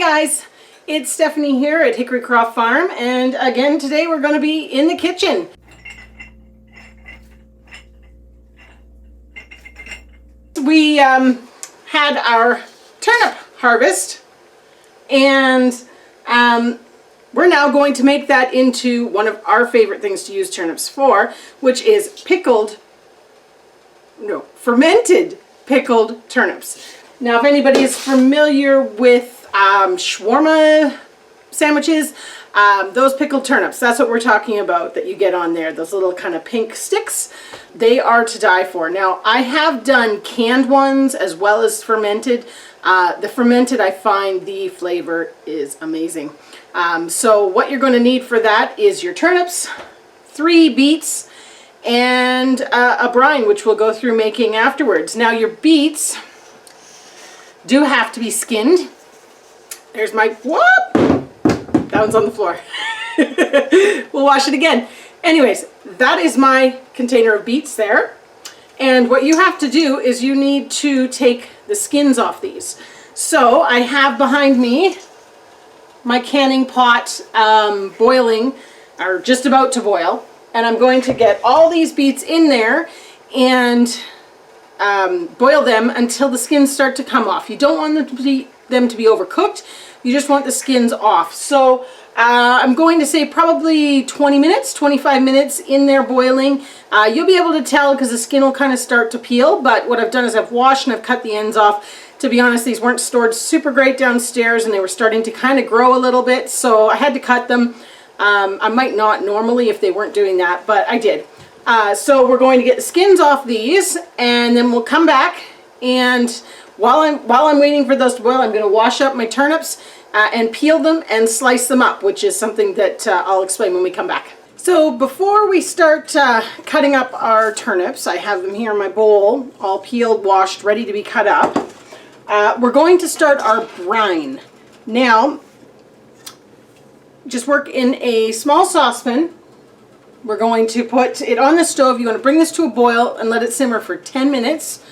guys, it's Stephanie here at Hickory Croft Farm, and again today we're going to be in the kitchen. We had our turnip harvest, and we're now going to make that into one of our favorite things to use turnips for, which is fermented pickled turnips. Now, if anybody is familiar with shawarma sandwiches, those pickled turnips, that's what we're talking about that you get on there, those little kind of pink sticks. They are to die for. Now, I have done canned ones as well as fermented. The fermented, I find the flavor is amazing. So what you're going to need for that is your turnips, 3 beets, and a brine, which we'll go through making afterwards. Now, your beets do have to be skinned. There's my, whoop! That one's on the floor. We'll wash it again. Anyways, that is my container of beets there. And what you have to do is you need to take the skins off these. So I have behind me my canning pot boiling, or just about to boil. And I'm going to get all these beets in there and boil them until the skins start to come off. You don't want them to be overcooked. You just want the skins off. So I'm going to say probably 20 minutes, 25 minutes in there boiling. You'll be able to tell because the skin will kind of start to peel, but what I've done is I've washed and I've cut the ends off. To be honest, these weren't stored super great downstairs and they were starting to kind of grow a little bit, so I had to cut them. I might not normally if they weren't doing that, but I did. So we're going to get the skins off these, and then we'll come back, and while I'm waiting for those to boil, I'm going to wash up my turnips and peel them and slice them up, which is something that I'll explain when we come back. So before we start cutting up our turnips, I have them here in my bowl, all peeled, washed, ready to be cut up. We're going to start our brine. Now, just work in a small saucepan. We're going to put it on the stove. You want to bring this to a boil and let it simmer for 10 minutes.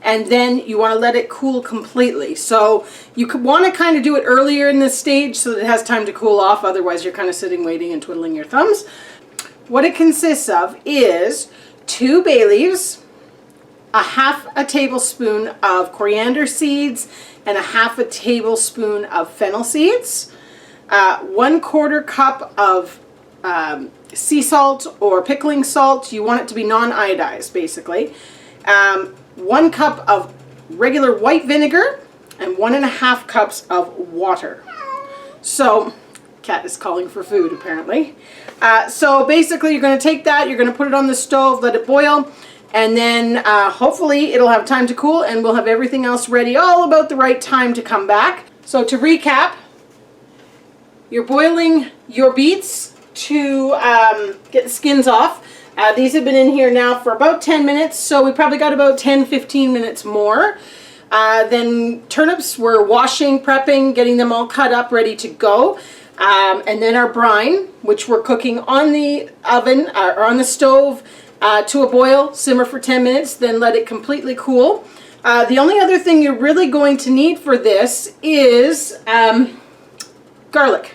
And then you want to let it cool completely. So you could want to kind of do it earlier in this stage so that it has time to cool off. Otherwise, you're kind of sitting waiting and twiddling your thumbs. What it consists of is 2 bay leaves, a half a tablespoon of coriander seeds, and a half a tablespoon of fennel seeds, 1/4 cup of sea salt or pickling salt. You want it to be non-iodized, basically. 1 cup of regular white vinegar, and 1.5 cups of water. So, cat is calling for food apparently. So basically you're going to take that, you're going to put it on the stove, let it boil, and then hopefully it'll have time to cool and we'll have everything else ready all about the right time to come back. So to recap, you're boiling your beets to get the skins off. These have been in here now for about 10 minutes, so we probably got about 10-15 minutes more. Then turnips, we're washing, prepping, getting them all cut up, ready to go. And then our brine, which we're cooking on the oven or on the stove to a boil, simmer for 10 minutes, then let it completely cool. The only other thing you're really going to need for this is garlic.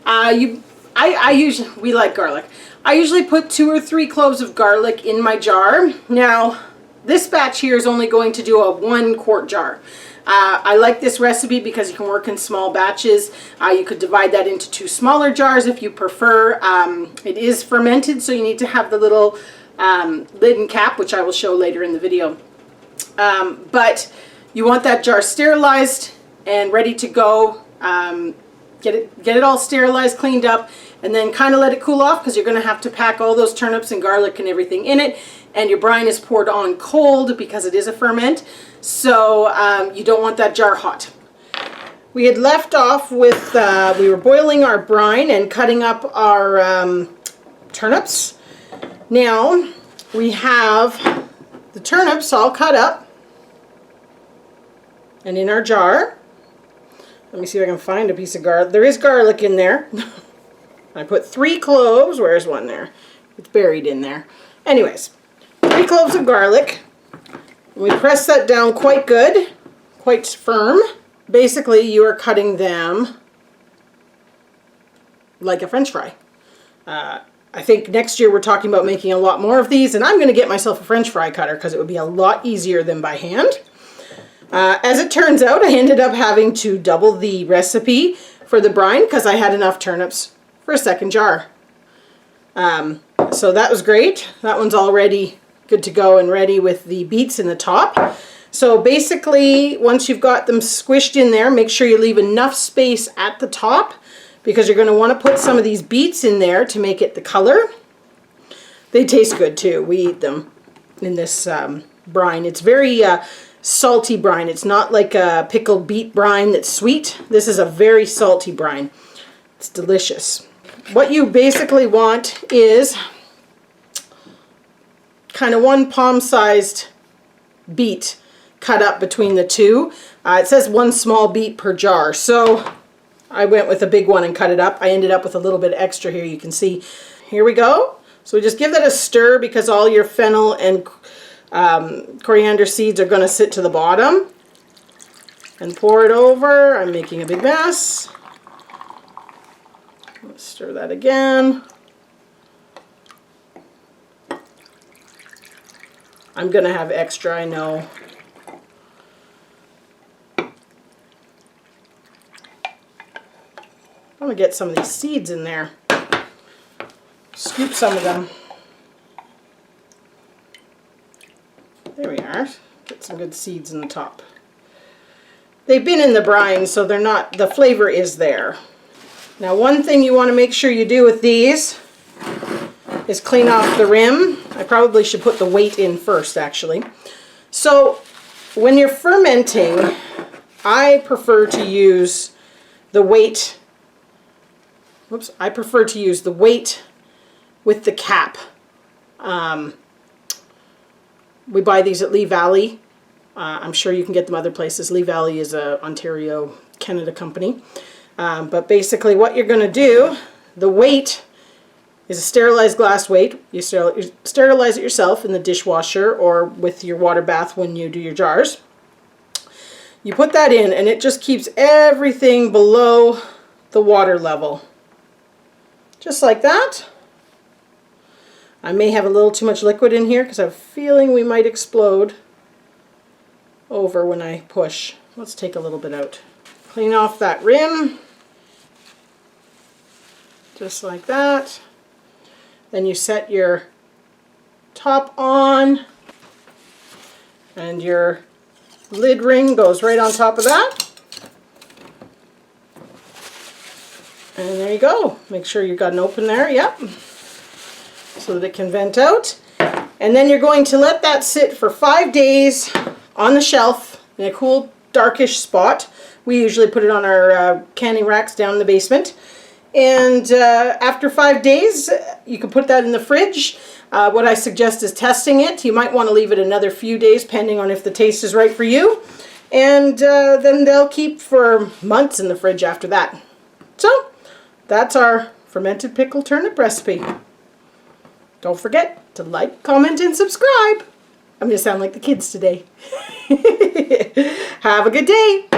We like garlic. I usually put 2 or 3 cloves of garlic in my jar. Now, this batch here is only going to do a 1-quart jar. I like this recipe because you can work in small batches. You could divide that into 2 smaller jars if you prefer. It is fermented, so you need to have the little lid and cap, which I will show later in the video. But you want that jar sterilized and ready to go. Get it all sterilized, cleaned up, and then kind of let it cool off because you're going to have to pack all those turnips and garlic and everything in it. And your brine is poured on cold because it is a ferment, so you don't want that jar hot. We had left off with, we were boiling our brine and cutting up our turnips. Now we have the turnips all cut up and in our jar. Let me see if I can find a piece of garlic. There is garlic in there. I put 3 cloves. Where's one there? It's buried in there. Anyways, 3 cloves of garlic. We press that down quite good, quite firm. basically you are cutting them like a French fry. I think next year we're talking about making a lot more of these, and I'm going to get myself a French fry cutter because it would be a lot easier than by hand. As it turns out, I ended up having to double the recipe for the brine because I had enough turnips for a second jar. So that was great. That one's already good to go and ready with the beets in the top. So basically, once you've got them squished in there, make sure you leave enough space at the top because you're going to want to put some of these beets in there to make it the color. They taste good too. We eat them in this brine. It's very salty brine. It's not like a pickled beet brine that's sweet. This is a very salty brine. It's delicious. What you basically want is kind of one palm-sized beet cut up between the two. It says 1 small beet per jar, so I went with a big one and cut it up. I ended up with a little bit extra here, you can see. Here we go. So just give that a stir because all your fennel and coriander seeds are going to sit to the bottom. And pour it over. I'm making a big mess. Let's stir that again. I'm going to have extra, I know. I'm going to get some of these seeds in there. Scoop some of them. There we are. Get some good seeds in the top. They've been in the brine, so they're not, the flavor is there. Now, one thing you want to make sure you do with these is clean off the rim. I probably should put the weight in first, actually. So, when you're fermenting, I prefer to use the weight. Whoops, I prefer to use the weight with the cap. We buy these at Lee Valley. I'm sure you can get them other places. Lee Valley is a Ontario, Canada company. But basically what you're going to do, the weight is a sterilized glass weight. You sterilize it yourself in the dishwasher or with your water bath when you do your jars. You put that in and it just keeps everything below the water level. Just like that. I may have a little too much liquid in here because I have a feeling we might explode over when I push. Let's take a little bit out. Clean off that rim. Just like that. Then you set your top on and your lid ring goes right on top of that. And there you go. Make sure you've got an open there, yep. So that it can vent out. And then you're going to let that sit for 5 days on the shelf in a cool, darkish spot. We usually put it on our canning racks down in the basement. And after 5 days, you can put that in the fridge. What I suggest is testing it. You might want to leave it another few days, depending on if the taste is right for you. And then they'll keep for months in the fridge after that. So, that's our fermented pickled turnip recipe. Don't forget to like, comment, and subscribe. I'm going to sound like the kids today. Have a good day.